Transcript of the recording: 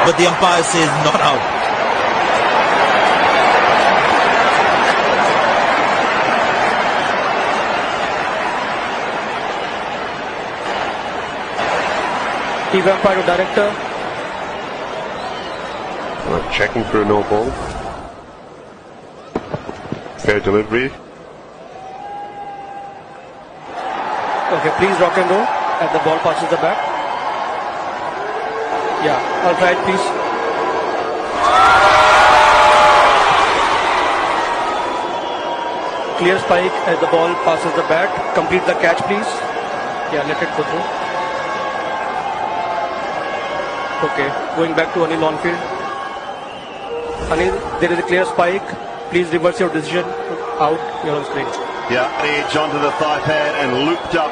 but the umpire says not out. Chief umpire to director. We're checking for a no ball. Fair delivery. Okay, please rock and roll as the ball passes the bat. Yeah, all right, please. Clear spike as the ball passes the bat. Complete the catch, please. Yeah, let it go through. Okay, going back to Anil on field. Anil, there is a clear spike. Please reverse your decision. Out, you're on screen. Yeah, edge onto the thigh pad and looped up.